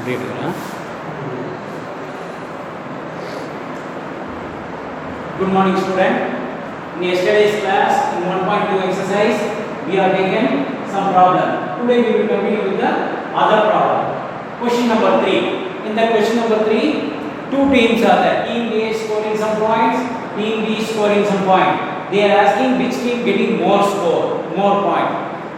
Good morning, student. In yesterday's class, in 1.2 exercise, we have taken some problem. Today we will continue with the other problem. Question number 3. In that question number 3, two teams are there. Team A is scoring some points, team B is scoring some point. They are asking which team getting more score, more point.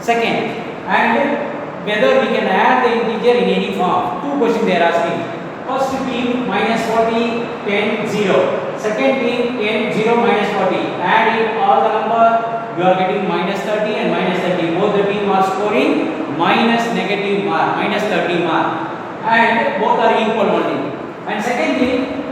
Second, and whether we can add the integer in any form. Two questions they are asking. First team minus 40, 10, 0. Second team 10, 0, minus 40. Add all the number, you are getting minus 30 and minus 30. Both the team are scoring minus negative mark, minus 30 mark. And both are equal only. And second thing,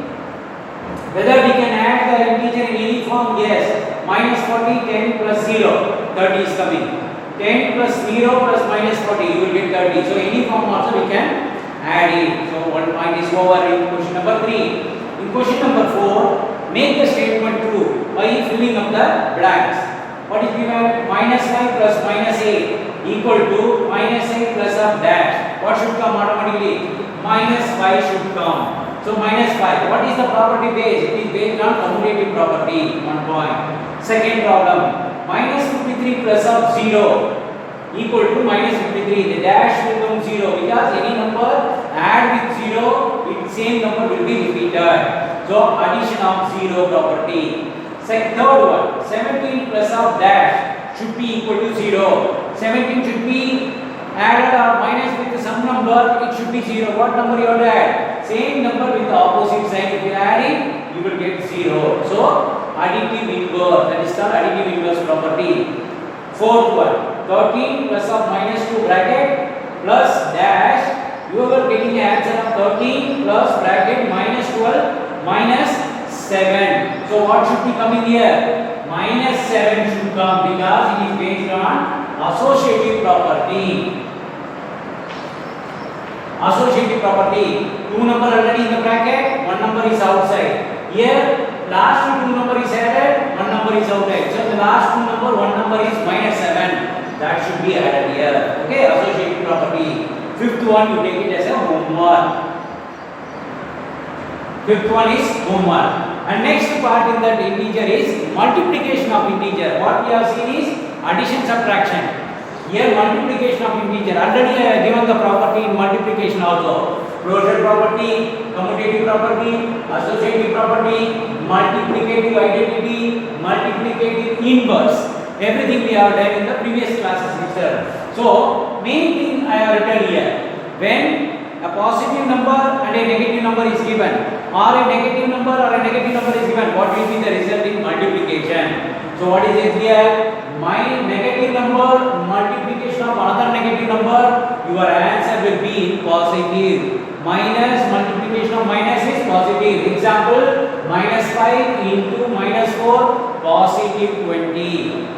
whether we can add the integer in any form, yes. Minus 40, 10 plus 0, 30 is coming. 10 plus 0 plus minus 40, you will get 30. So any form also we can add it. So one point is over in question number 3. In question number 4, make the statement true by filling up the blanks. What is given? Minus 5 plus minus 8 equal to minus 8 plus of dash. What should come automatically? Minus 5 should come. So minus 5. What is the property based? It is based on commutative property. 1 point. Second problem. Minus 53 plus of 0 equal to minus 53. The dash will become 0 because any number add with 0, the same number will be repeated. So addition of 0 property. Third one, 17 plus of dash should be equal to 0. 17 should be added or minus with some number, it should be 0. What number you have to add? Same number with the opposite sign. If you add it, you will get 0. So additive inverse, that is called additive inverse property. Fourth one, 13 plus of minus 2 bracket plus dash. You are getting the answer of 13 plus bracket minus 12 minus 7. So what should be coming here? Minus 7 should come because it is based on associative property. Associative property. 2 number already in the bracket, 1 number is outside. Here last 2 number is added, 1 number is outside. So the last 2 number, 1 number is minus 7. That should be added here. Okay, associative property. Fifth one, you take it as a homework. Fifth one is homework. And next part in that integer is multiplication of integer. What we have seen is addition, subtraction. Here multiplication of integer. Already I have given the property in multiplication also. Closure property, commutative property, associative property, multiplicative identity, multiplicative inverse. Everything we have done in the previous classes itself. So main thing I have written here. When a positive number and a negative number is given, or a negative number or a negative number is given, what will be the result in multiplication? So what is it here? My negative number multiplication of another negative number, your answer will be positive. Minus multiplication of minus is positive. Example, minus 5 into minus 4, positive 20.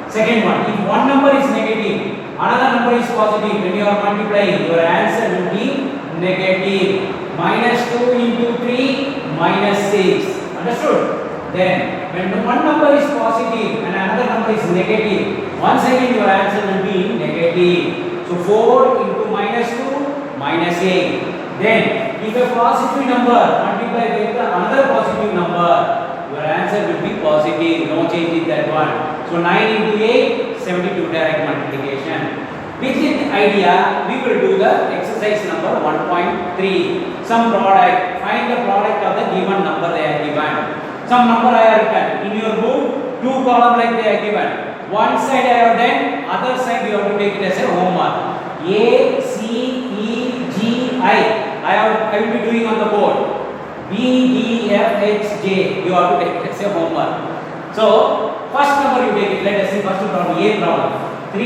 Second one, if one number is negative, another number is positive, when you are multiplying, your answer will be negative. Minus 2 into 3, minus 6. Understood? Then, when one number is positive and another number is negative, once again your answer will be negative. So 4 into minus 2, minus 8. Then, if a positive number multiplied with another positive number, your answer will be positive. No change in that one. So 9 into 8, 72 direct multiplication. With this idea, we will do the exercise number 1.3. Some product. Find the product of the given number they are given. Some number I have written. In your book, 2 columns like they are given. One side I have done, other side you have to take it as a homework. A, C, E, G, I will be doing on the board. B, D, F, H, J. You have to take it as a homework. So, first number you take it. Let us see first problem. A problem. 3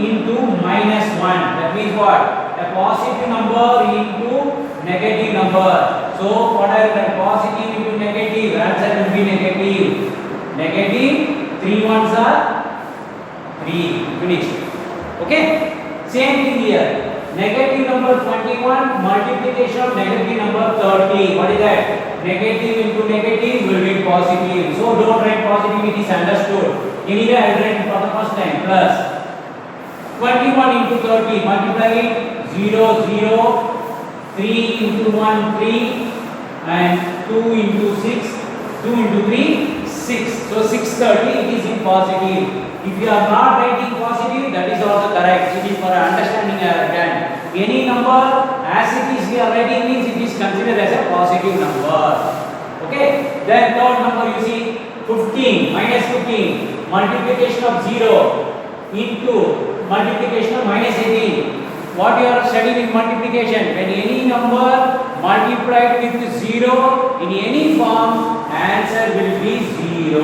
into minus 1. That means what? A positive number into negative number. So, what are the positive into negative? Answer will be negative. Negative. 3 ones are 3. Finished. Okay? Same thing here. Negative number 21 multiplication of negative number 30. What is that? Negative into negative will be positive. So don't write positive, it is understood. Anyway, I will write for the first time. Plus 21 into 30. Multiply it. 0, 0, 3 into 1 3 and 2 into 6 2 into 3 6. So 630 it is in positive. If you are not writing positive, that is also correct. It is for understanding again. Any number as it is we are writing means it is considered as a positive number. Okay. Then third number you see 15 minus 15 multiplication of 0 into multiplication of minus 18. What you are studying in multiplication, when any number multiplied with 0 in any form, answer will be 0.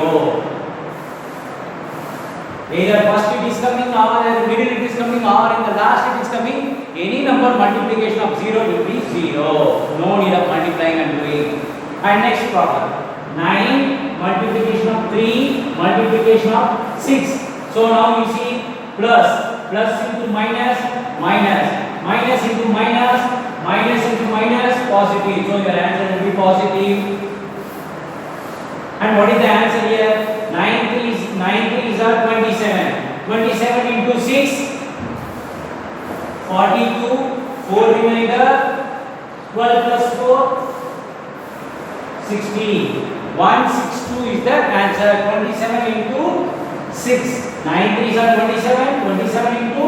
Either first it is coming or in the middle it is coming or in the last it is coming, any number multiplication of 0 will be 0. No need of multiplying and doing. And next problem, 9 multiplication of 3 multiplication of 6. So now you see plus into minus minus into minus into minus positive. So your answer will be positive. And what is the answer here? 9 3s are 27. 27 into 6 42. 4 remainder. 12 plus 4 16. 162 is the answer. 27 into 6. 9 3s are 27. 27 into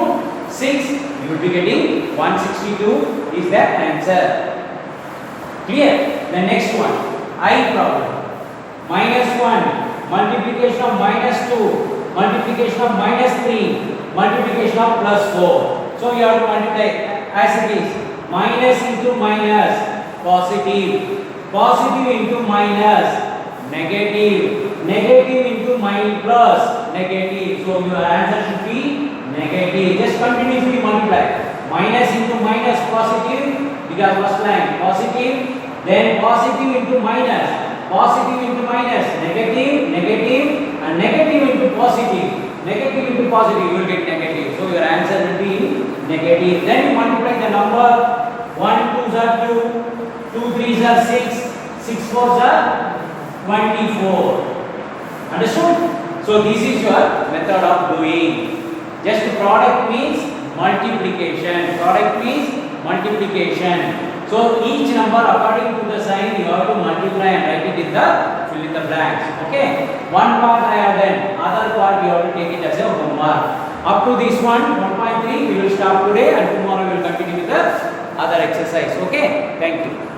6. You will be getting 162 is the answer. Clear? The next one, I problem. Minus 1 multiplication of minus 2 multiplication of minus 3 multiplication of plus 4. So you have to multiply as it is. Minus into minus positive, positive into minus negative, negative into minus plus negative. So your answer should be negative. Just continuously multiply. Minus into minus positive, because first line positive, then positive into minus, positive into minus, negative, negative, and negative into positive, negative into positive, you will get negative. So your answer will be negative. Then you multiply the number. 1 2s are 2, 2 3s are 6, 6 4s are 24. Understood? So this is your method of doing. Just product means multiplication. Product means multiplication. So each number according to the sign you have to multiply and write it in the fill in the blanks. Okay. One part I have done. Other part you have to take it as a homework. Up to this one 1.3 we will stop today and tomorrow we will continue with the other exercise. Okay. Thank you.